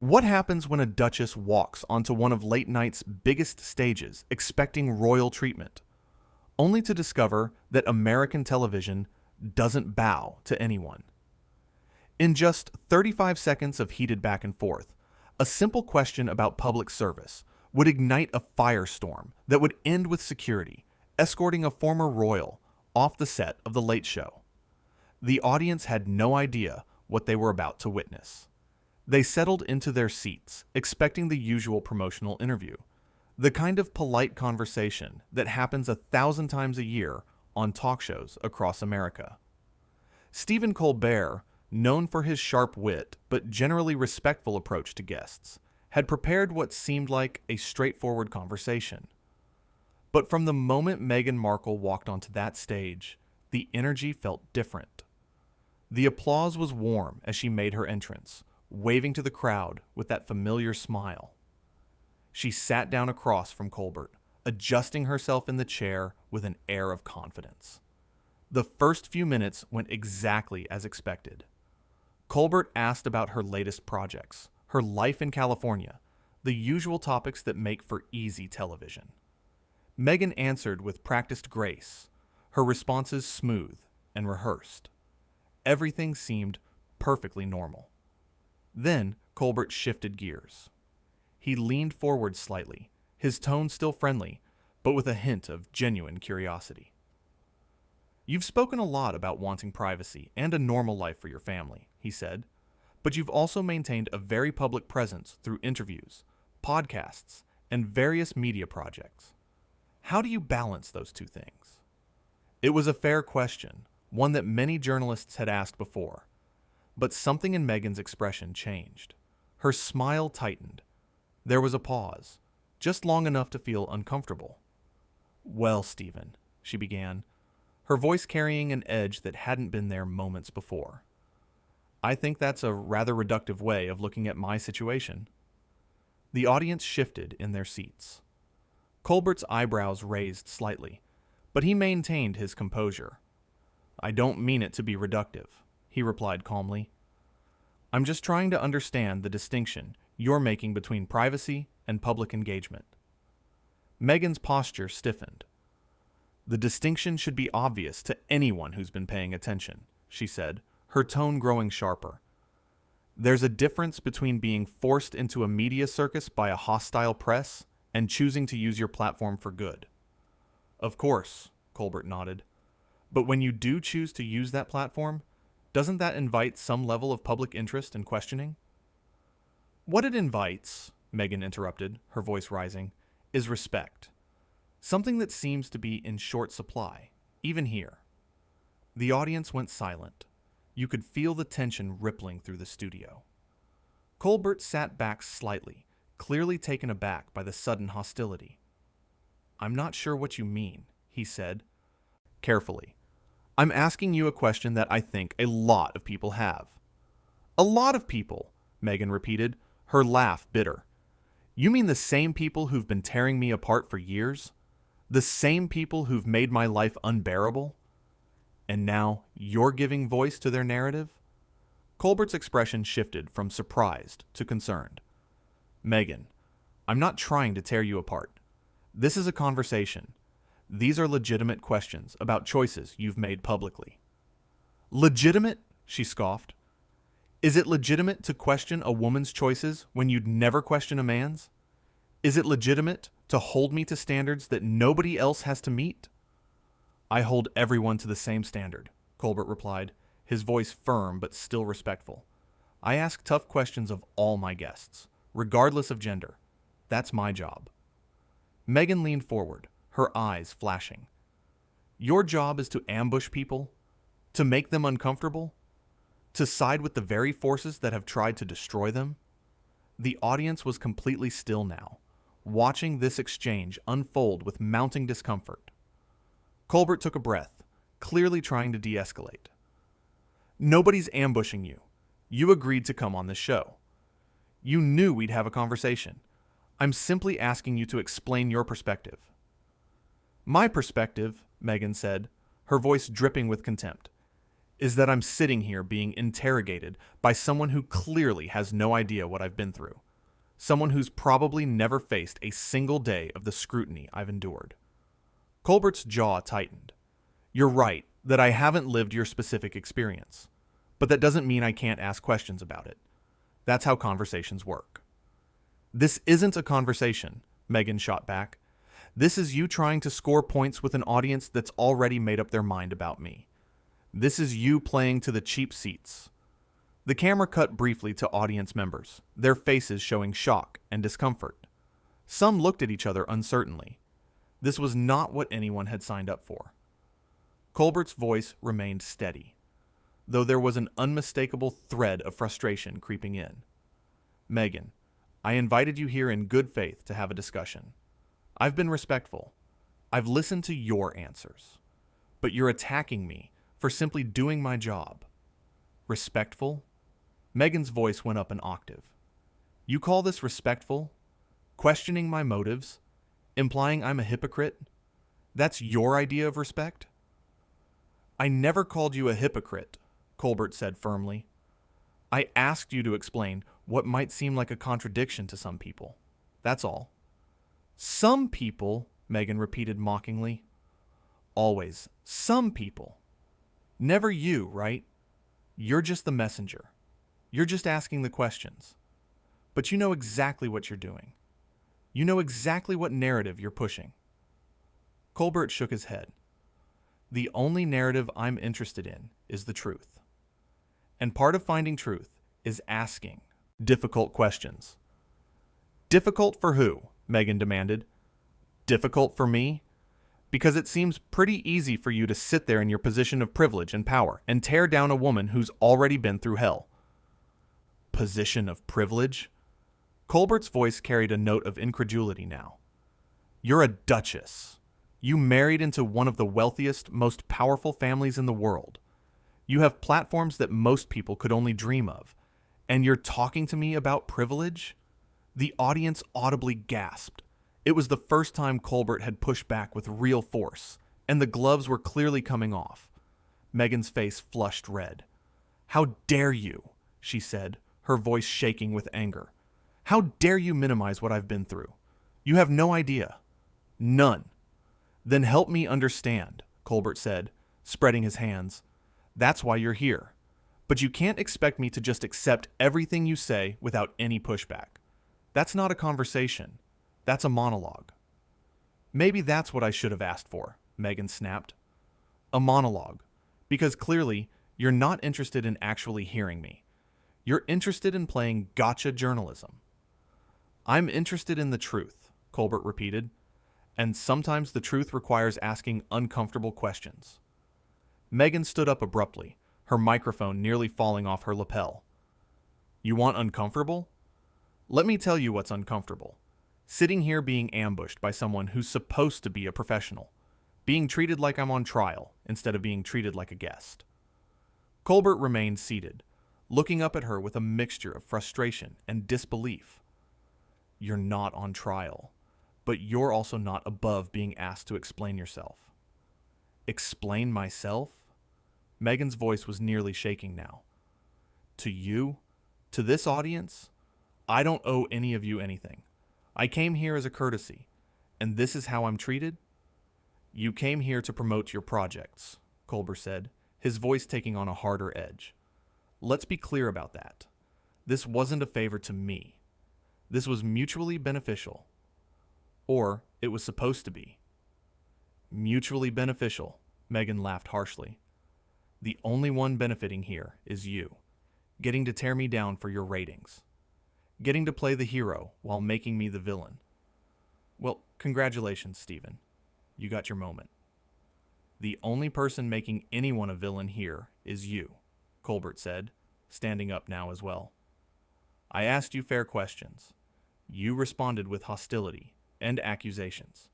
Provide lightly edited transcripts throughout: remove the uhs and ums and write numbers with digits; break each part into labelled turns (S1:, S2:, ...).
S1: What happens when a duchess walks onto one of late night's biggest stages expecting royal treatment, only to discover that American television doesn't bow to anyone? In just 35 seconds of heated back and forth, a simple question about public service would ignite a firestorm that would end with security escorting a former royal off the set of The Late Show. The audience had no idea what they were about to witness. They settled into their seats, expecting the usual promotional interview, the kind of polite conversation that happens 1,000 times a year on talk shows across America. Stephen Colbert, known for his sharp wit but generally respectful approach to guests, had prepared what seemed like a straightforward conversation. But from the moment Meghan Markle walked onto that stage, the energy felt different. The applause was warm as she made her entrance, waving to the crowd with that familiar smile. She sat down across from Colbert, adjusting herself in the chair with an air of confidence. The first few minutes went exactly as expected. Colbert asked about her latest projects, her life in California, the usual topics that make for easy television. Meghan answered with practiced grace, her responses smooth and rehearsed. Everything seemed perfectly normal. Then Colbert shifted gears. He leaned forward slightly, his tone still friendly, but with a hint of genuine curiosity. "You've spoken a lot about wanting privacy and a normal life for your family," he said, "but you've also maintained a very public presence through interviews, podcasts, and various media projects. How do you balance those two things?" It was a fair question, one that many journalists had asked before. But something in Meghan's expression changed. Her smile tightened. There was a pause, just long enough to feel uncomfortable. "Well, Stephen," she began, her voice carrying an edge that hadn't been there moments before. "I think that's a rather reductive way of looking at my situation." The audience shifted in their seats. Colbert's eyebrows raised slightly, but he maintained his composure. "I don't mean it to be reductive," he replied calmly. "I'm just trying to understand the distinction you're making between privacy and public engagement." Meghan's posture stiffened. "The distinction should be obvious to anyone who's been paying attention," she said, her tone growing sharper. "There's a difference between being forced into a media circus by a hostile press and choosing to use your platform for good." "Of course," Colbert nodded. "But when you do choose to use that platform, doesn't that invite some level of public interest and questioning?" "What it invites," Meghan interrupted, her voice rising, "is respect. Something that seems to be in short supply, even here." The audience went silent. You could feel the tension rippling through the studio. Colbert sat back slightly, clearly taken aback by the sudden hostility. "I'm not sure what you mean," he said, carefully. "I'm asking you a question that I think a lot of people have." "A lot of people," Meghan repeated, her laugh bitter. "You mean the same people who've been tearing me apart for years? The same people who've made my life unbearable? And now you're giving voice to their narrative?" Colbert's expression shifted from surprised to concerned. "Meghan, I'm not trying to tear you apart. This is a conversation. These are legitimate questions about choices you've made publicly." "Legitimate?" she scoffed. "Is it legitimate to question a woman's choices when you'd never question a man's? Is it legitimate to hold me to standards that nobody else has to meet?" "I hold everyone to the same standard," Colbert replied, his voice firm but still respectful. "I ask tough questions of all my guests, regardless of gender. That's my job." Meghan leaned forward, her eyes flashing. "Your job is to ambush people? To make them uncomfortable? To side with the very forces that have tried to destroy them?" The audience was completely still now, watching this exchange unfold with mounting discomfort. Colbert took a breath, clearly trying to de-escalate. "Nobody's ambushing you. You agreed to come on this show. You knew we'd have a conversation. I'm simply asking you to explain your perspective." "My perspective," Meghan said, her voice dripping with contempt, is that I'm sitting here being interrogated by someone who clearly has no idea what I've been through. Someone who's probably never faced a single day of the scrutiny I've endured. Colbert's jaw tightened. You're right that I haven't lived your specific experience, but that doesn't mean I can't ask questions about it. That's how conversations work. This isn't a conversation, Meghan shot back. This is you trying to score points with an audience that's already made up their mind about me. This is you playing to the cheap seats. The camera cut briefly to audience members, their faces showing shock and discomfort. Some looked at each other uncertainly. This was not what anyone had signed up for. Colbert's voice remained steady, though there was an unmistakable thread of frustration creeping in. Meghan, I invited you here in good faith to have a discussion. I've been respectful. I've listened to your answers. But you're attacking me for simply doing my job. Respectful? Meghan's voice went up an octave. You call this respectful? Questioning my motives? Implying I'm a hypocrite? That's your idea of respect? I never called you a hypocrite, Colbert said firmly. I asked you to explain what might seem like a contradiction to some people. That's all. Some people, Meghan repeated mockingly. Always, some people. Never you, right? You're just the messenger. You're just asking the questions. But you know exactly what you're doing. You know exactly what narrative you're pushing. Colbert shook his head. The only narrative I'm interested in is the truth. And part of finding truth is asking difficult questions. Difficult for who? Meghan demanded. Difficult for me? Because it seems pretty easy for you to sit there in your position of privilege and power and tear down a woman who's already been through hell. Position of privilege? Colbert's voice carried a note of incredulity now. You're a duchess. You married into one of the wealthiest, most powerful families in the world. You have platforms that most people could only dream of. And you're talking to me about privilege? The audience audibly gasped. It was the first time Colbert had pushed back with real force, and the gloves were clearly coming off. Meghan's face flushed red. How dare you, she said, her voice shaking with anger. How dare you minimize what I've been through? You have no idea. None. Then help me understand, Colbert said, spreading his hands. That's why you're here. But you can't expect me to just accept everything you say without any pushback. That's not a conversation. That's a monologue. Maybe that's what I should have asked for, Meghan snapped. A monologue. Because clearly, you're not interested in actually hearing me. You're interested in playing gotcha journalism. I'm interested in the truth, Colbert repeated. And sometimes the truth requires asking uncomfortable questions. Meghan stood up abruptly, her microphone nearly falling off her lapel. You want uncomfortable? Let me tell you what's uncomfortable. Sitting here being ambushed by someone who's supposed to be a professional. Being treated like I'm on trial instead of being treated like a guest. Colbert remained seated, looking up at her with a mixture of frustration and disbelief. You're not on trial, but you're also not above being asked to explain yourself. Explain myself? Meghan's voice was nearly shaking now. To you? To this audience? I don't owe any of you anything. I came here as a courtesy, and this is how I'm treated? You came here to promote your projects, Colbert said, his voice taking on a harder edge. Let's be clear about that. This wasn't a favor to me. This was mutually beneficial. Or it was supposed to be. Mutually beneficial, Meghan laughed harshly. The only one benefiting here is you, getting to tear me down for your ratings. Getting to play the hero while making me the villain. Well, congratulations, Stephen. You got your moment. The only person making anyone a villain here is you, Colbert said, standing up now as well. I asked you fair questions. You responded with hostility and accusations.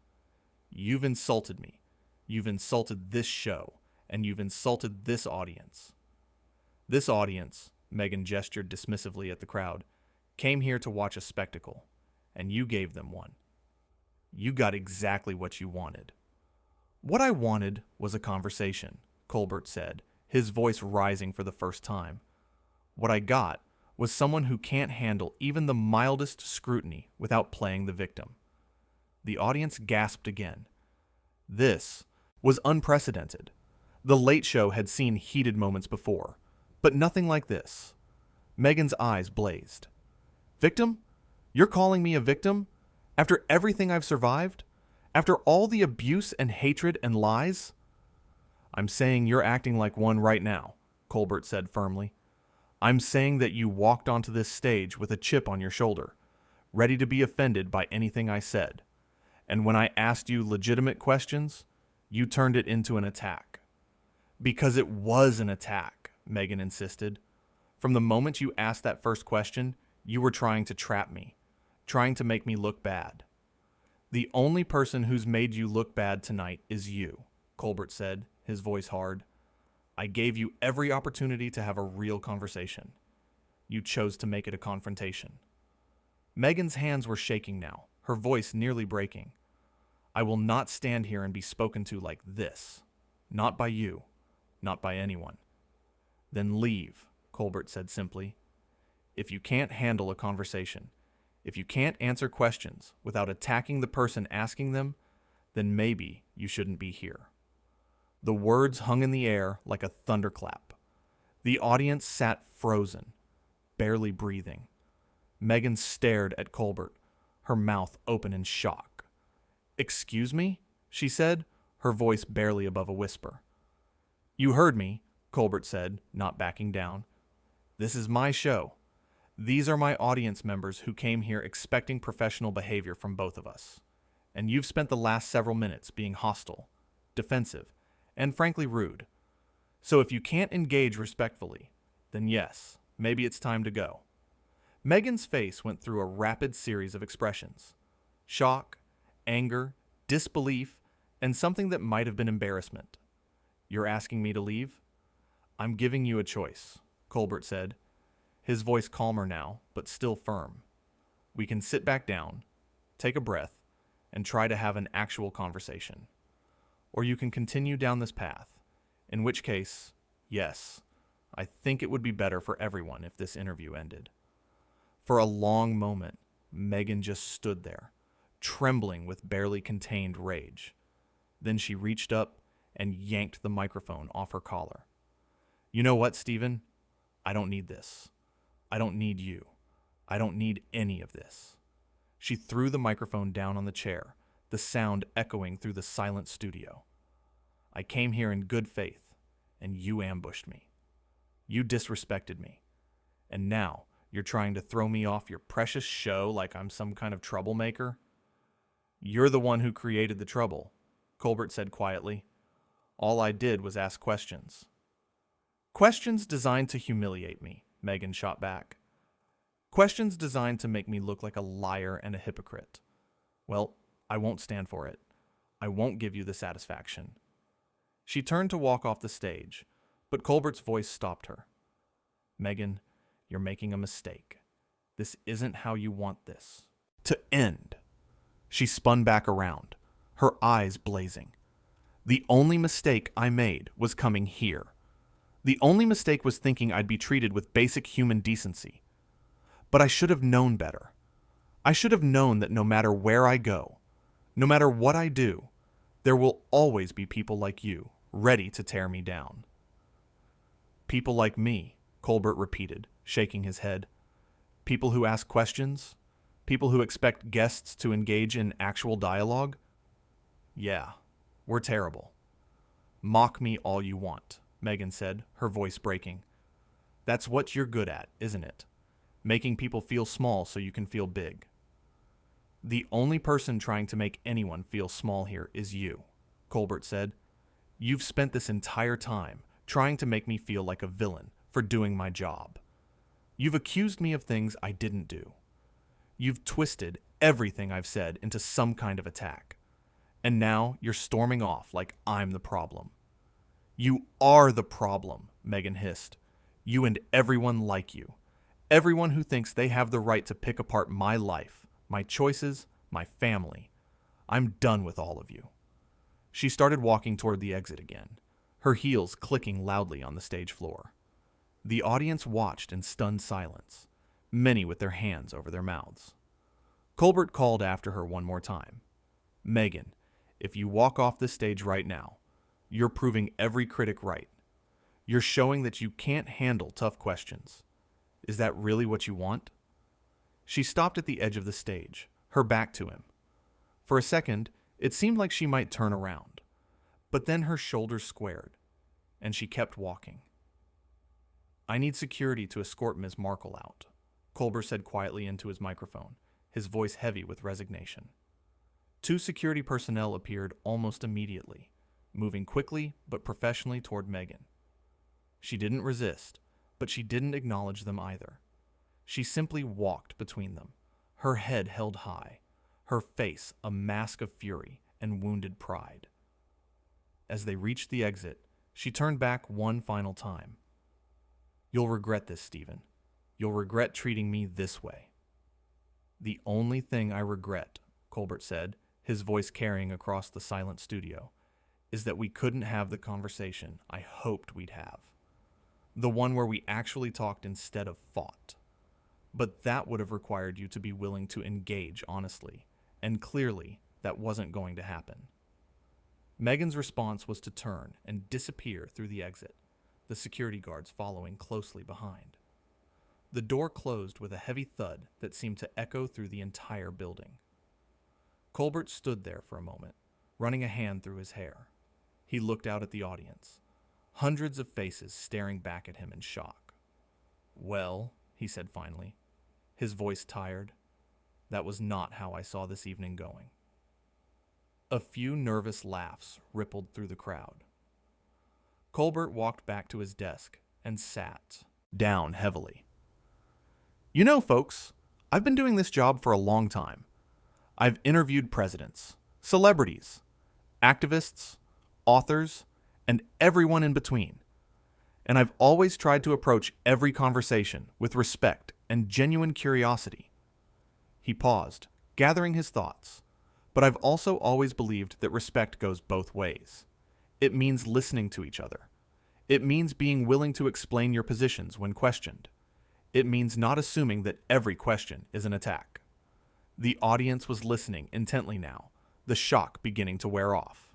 S1: You've insulted me. You've insulted this show, and you've insulted this audience. This audience, Meghan gestured dismissively at the crowd, came here to watch a spectacle, and you gave them one. You got exactly what you wanted. What I wanted was a conversation, Colbert said, his voice rising for the first time. What I got was someone who can't handle even the mildest scrutiny without playing the victim. The audience gasped again. This was unprecedented. The Late Show had seen heated moments before, but nothing like this. Meghan's eyes blazed. Victim? You're calling me a victim? After everything I've survived? After all the abuse and hatred and lies? I'm saying you're acting like one right now, Colbert said firmly. I'm saying that you walked onto this stage with a chip on your shoulder, ready to be offended by anything I said. And when I asked you legitimate questions, you turned it into an attack. Because it was an attack, Meghan insisted. From the moment you asked that first question, you were trying to trap me, trying to make me look bad. The only person who's made you look bad tonight is you, Colbert said, his voice hard. I gave you every opportunity to have a real conversation. You chose to make it a confrontation. Meghan's hands were shaking now, her voice nearly breaking. I will not stand here and be spoken to like this. Not by you. Not by anyone. Then leave, Colbert said simply. If you can't handle a conversation, if you can't answer questions without attacking the person asking them, then maybe you shouldn't be here. The words hung in the air like a thunderclap. The audience sat frozen, barely breathing. Meghan stared at Colbert, her mouth open in shock. Excuse me? She said, her voice barely above a whisper. You heard me, Colbert said, not backing down. This is my show. These are my audience members who came here expecting professional behavior from both of us. And you've spent the last several minutes being hostile, defensive, and frankly rude. So if you can't engage respectfully, then yes, maybe it's time to go. Meghan's face went through a rapid series of expressions. Shock, anger, disbelief, and something that might have been embarrassment. You're asking me to leave? I'm giving you a choice, Colbert said, his voice calmer now, but still firm. We can sit back down, take a breath, and try to have an actual conversation. Or you can continue down this path, in which case, yes, I think it would be better for everyone if this interview ended. For a long moment, Meghan just stood there, trembling with barely contained rage. Then she reached up and yanked the microphone off her collar. You know what, Stephen? I don't need this. I don't need you. I don't need any of this. She threw the microphone down on the chair, the sound echoing through the silent studio. I came here in good faith, and you ambushed me. You disrespected me. And now you're trying to throw me off your precious show like I'm some kind of troublemaker? You're the one who created the trouble, Colbert said quietly. All I did was ask questions. Questions designed to humiliate me, Meghan shot back. Questions designed to make me look like a liar and a hypocrite. Well, I won't stand for it. I won't give you the satisfaction. She turned to walk off the stage, but Colbert's voice stopped her. Meghan, you're making a mistake. This isn't how you want this to end. She spun back around, her eyes blazing. The only mistake I made was coming here. The only mistake was thinking I'd be treated with basic human decency. But I should have known better. I should have known that no matter where I go, no matter what I do, there will always be people like you ready to tear me down. People like me, Colbert repeated, shaking his head. People who ask questions? People who expect guests to engage in actual dialogue? Yeah, we're terrible. Mock me all you want, Meghan said, her voice breaking. That's what you're good at, isn't it? Making people feel small so you can feel big. The only person trying to make anyone feel small here is you, Colbert said. You've spent this entire time trying to make me feel like a villain for doing my job. You've accused me of things I didn't do. You've twisted everything I've said into some kind of attack. And now you're storming off like I'm the problem. You are the problem, Meghan hissed. You and everyone like you. Everyone who thinks they have the right to pick apart my life, my choices, my family. I'm done with all of you. She started walking toward the exit again, her heels clicking loudly on the stage floor. The audience watched in stunned silence, many with their hands over their mouths. Colbert called after her one more time. "Meghan, if you walk off this stage right now, you're proving every critic right. You're showing that you can't handle tough questions. Is that really what you want?" She stopped at the edge of the stage, her back to him. For a second, it seemed like she might turn around, but then her shoulders squared, and she kept walking. "I need security to escort Ms. Markle out," Colbert said quietly into his microphone, his voice heavy with resignation. Two security personnel appeared almost immediately, moving quickly but professionally toward Meghan. She didn't resist, but she didn't acknowledge them either. She simply walked between them, her head held high, her face a mask of fury and wounded pride. As they reached the exit, she turned back one final time. "You'll regret this, Stephen. You'll regret treating me this way." "The only thing I regret," Colbert said, his voice carrying across the silent studio, "is that we couldn't have the conversation I hoped we'd have. The one where we actually talked instead of fought. But that would have required you to be willing to engage honestly, and clearly that wasn't going to happen." Meghan's response was to turn and disappear through the exit, the security guards following closely behind. The door closed with a heavy thud that seemed to echo through the entire building. Colbert stood there for a moment, running a hand through his hair. He looked out at the audience, hundreds of faces staring back at him in shock. "Well," he said finally, his voice tired, "that was not how I saw this evening going." A few nervous laughs rippled through the crowd. Colbert walked back to his desk and sat down heavily. "You know, folks, I've been doing this job for a long time. I've interviewed presidents, celebrities, activists, authors, and everyone in between. And I've always tried to approach every conversation with respect and genuine curiosity." He paused, gathering his thoughts. "But I've also always believed that respect goes both ways. It means listening to each other. It means being willing to explain your positions when questioned. It means not assuming that every question is an attack." The audience was listening intently now, the shock beginning to wear off.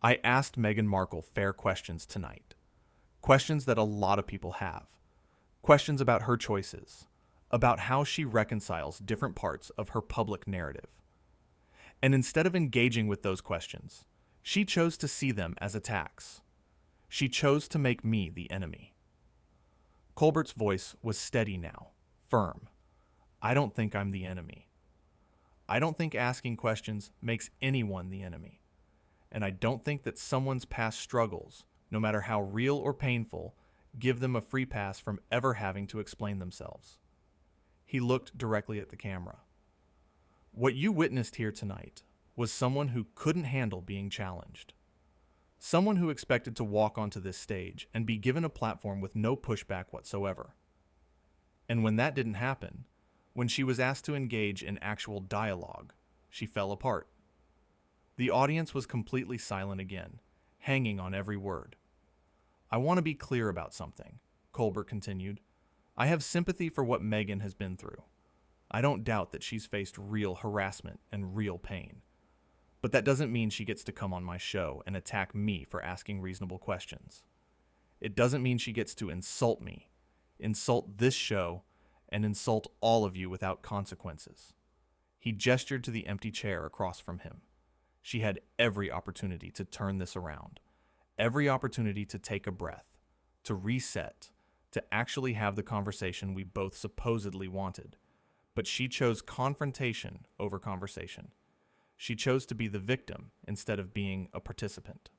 S1: "I asked Meghan Markle fair questions tonight. Questions that a lot of people have. Questions about her choices, about how she reconciles different parts of her public narrative. And instead of engaging with those questions, she chose to see them as attacks. She chose to make me the enemy." Colbert's voice was steady now, firm. "I don't think I'm the enemy. I don't think asking questions makes anyone the enemy. And I don't think that someone's past struggles, no matter how real or painful, give them a free pass from ever having to explain themselves." He looked directly at the camera. "What you witnessed here tonight was someone who couldn't handle being challenged. Someone who expected to walk onto this stage and be given a platform with no pushback whatsoever. And when that didn't happen, when she was asked to engage in actual dialogue, she fell apart." The audience was completely silent again, hanging on every word. "I want to be clear about something," Colbert continued. "I have sympathy for what Meghan has been through. I don't doubt that she's faced real harassment and real pain. But that doesn't mean she gets to come on my show and attack me for asking reasonable questions. It doesn't mean she gets to insult me, insult this show, and insult all of you without consequences." He gestured to the empty chair across from him. She had every opportunity to turn this around, every opportunity to take a breath, to reset, to actually have the conversation we both supposedly wanted. But she chose confrontation over conversation. She chose to be the victim instead of being a participant.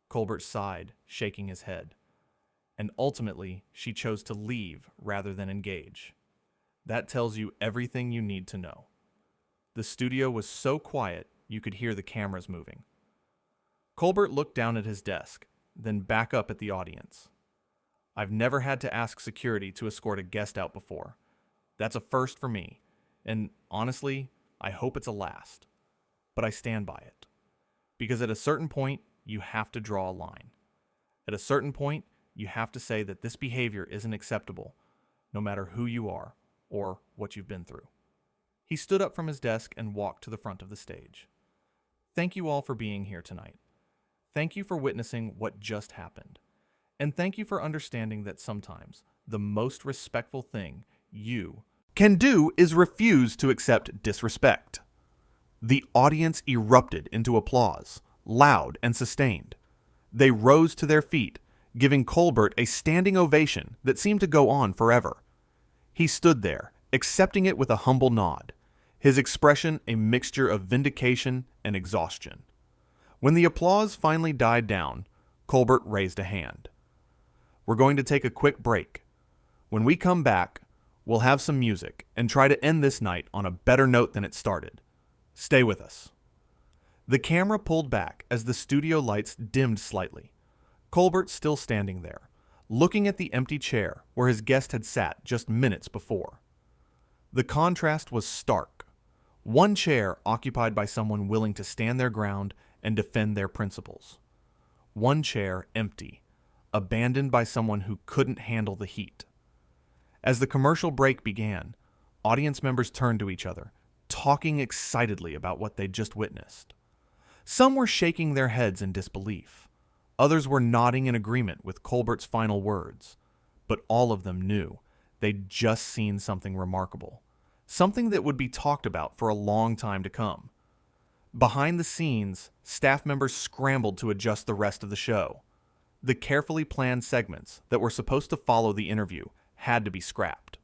S1: Colbert sighed, shaking his head. And ultimately, she chose to leave rather than engage. That tells you everything you need to know. The studio was so quiet you could hear the cameras moving. Colbert looked down at his desk, then back up at the audience. "I've never had to ask security to escort a guest out before. That's a first for me, and honestly, I hope it's a last. But I stand by it. Because at a certain point, you have to draw a line. At a certain point, you have to say that this behavior isn't acceptable, no matter who you are or what you've been through. He stood up from his desk and walked to the front of the stage. Thank you all for being here tonight. Thank you for witnessing what just happened. And thank you for understanding that sometimes the most respectful thing you can do is refuse to accept disrespect. The audience erupted into applause, loud and sustained. They rose to their feet, giving Colbert a standing ovation that seemed to go on forever. He stood there, accepting it with a humble nod, his expression a mixture of vindication and exhaustion. When the applause finally died down, Colbert raised a hand. We're going to take a quick break. When we come back, we'll have some music and try to end this night on a better note than it started. Stay with us. The camera pulled back as the studio lights dimmed slightly. Colbert still standing there, looking at the empty chair where his guest had sat just minutes before. The contrast was stark. One chair occupied by someone willing to stand their ground and defend their principles. One chair empty, abandoned by someone who couldn't handle the heat. As the commercial break began, audience members turned to each other, talking excitedly about what they'd just witnessed. Some were shaking their heads in disbelief. Others were nodding in agreement with Colbert's final words. But all of them knew they'd just seen something remarkable, something that would be talked about for a long time to come. Behind the scenes, staff members scrambled to adjust the rest of the show. The carefully planned segments that were supposed to follow the interview had to be scrapped.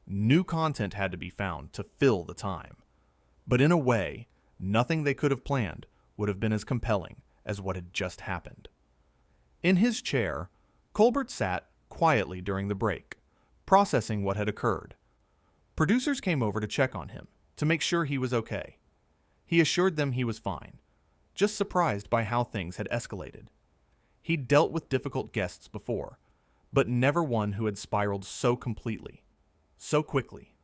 S1: New content had to be found to fill the time. But in a way, nothing they could have planned would have been as compelling as what had just happened. In his chair, Colbert sat quietly during the break, processing what had occurred. Producers came over to check on him, to make sure he was okay. He assured them he was fine, just surprised by how things had escalated. He'd dealt with difficult guests before, but never one who had spiraled so completely, so quickly.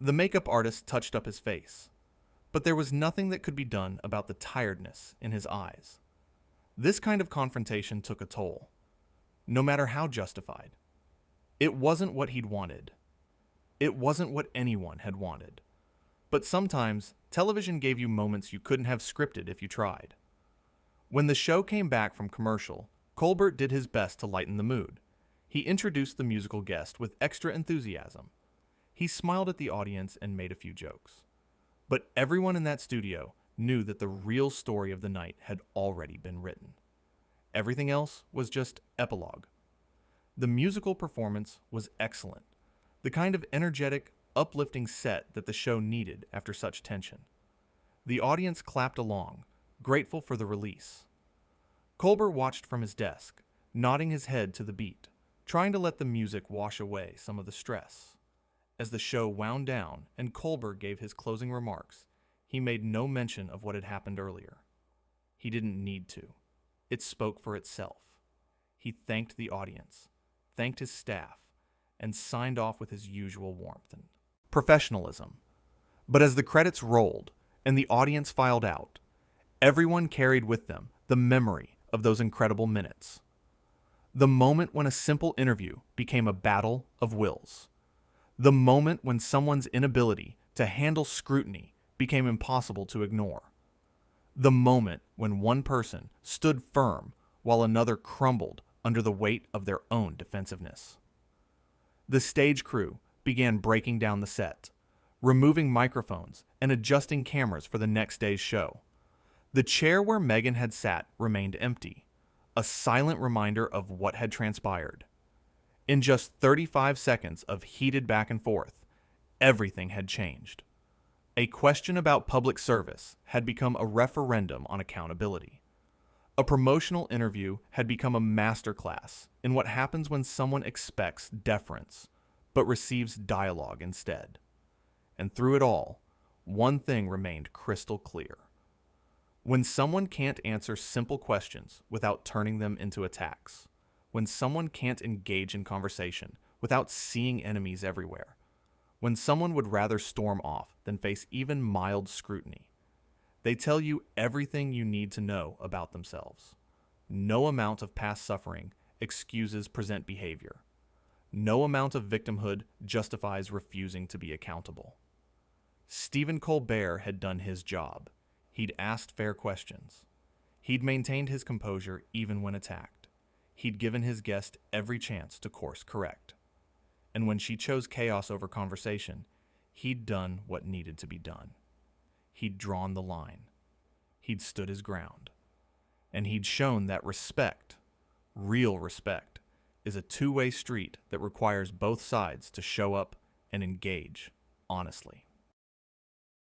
S1: The makeup artist touched up his face, but there was nothing that could be done about the tiredness in his eyes. This kind of confrontation took a toll, no matter how justified. It wasn't what he'd wanted. It wasn't what anyone had wanted. But sometimes, television gave you moments you couldn't have scripted if you tried. When the show came back from commercial, Colbert did his best to lighten the mood. He introduced the musical guest with extra enthusiasm. He smiled at the audience and made a few jokes. But everyone in that studio knew that the real story of the night had already been written. Everything else was just epilogue. The musical performance was excellent, the kind of energetic, uplifting set that the show needed after such tension. The audience clapped along, grateful for the release. Colbert watched from his desk, nodding his head to the beat, trying to let the music wash away some of the stress. As the show wound down and Colbert gave his closing remarks, he made no mention of what had happened earlier. He didn't need to. It spoke for itself. He thanked the audience, thanked his staff, and signed off with his usual warmth and professionalism. But as the credits rolled and the audience filed out, everyone carried with them the memory of those incredible minutes. The moment when a simple interview became a battle of wills. The moment when someone's inability to handle scrutiny became impossible to ignore. The moment when one person stood firm while another crumbled under the weight of their own defensiveness. The stage crew began breaking down the set, removing microphones and adjusting cameras for the next day's show. The chair where Meghan had sat remained empty, a silent reminder of what had transpired. In just 35 seconds of heated back and forth, everything had changed. A question about public service had become a referendum on accountability. A promotional interview had become a masterclass in what happens when someone expects deference, but receives dialogue instead. And through it all, one thing remained crystal clear. When someone can't answer simple questions without turning them into attacks, when someone can't engage in conversation without seeing enemies everywhere, when someone would rather storm off than face even mild scrutiny, they tell you everything you need to know about themselves. No amount of past suffering excuses present behavior. No amount of victimhood justifies refusing to be accountable. Stephen Colbert had done his job. He'd asked fair questions. He'd maintained his composure even when attacked. He'd given his guest every chance to course correct. And when she chose chaos over conversation, he'd done what needed to be done. He'd drawn the line. He'd stood his ground. And he'd shown that respect, real respect, is a two-way street that requires both sides to show up and engage honestly.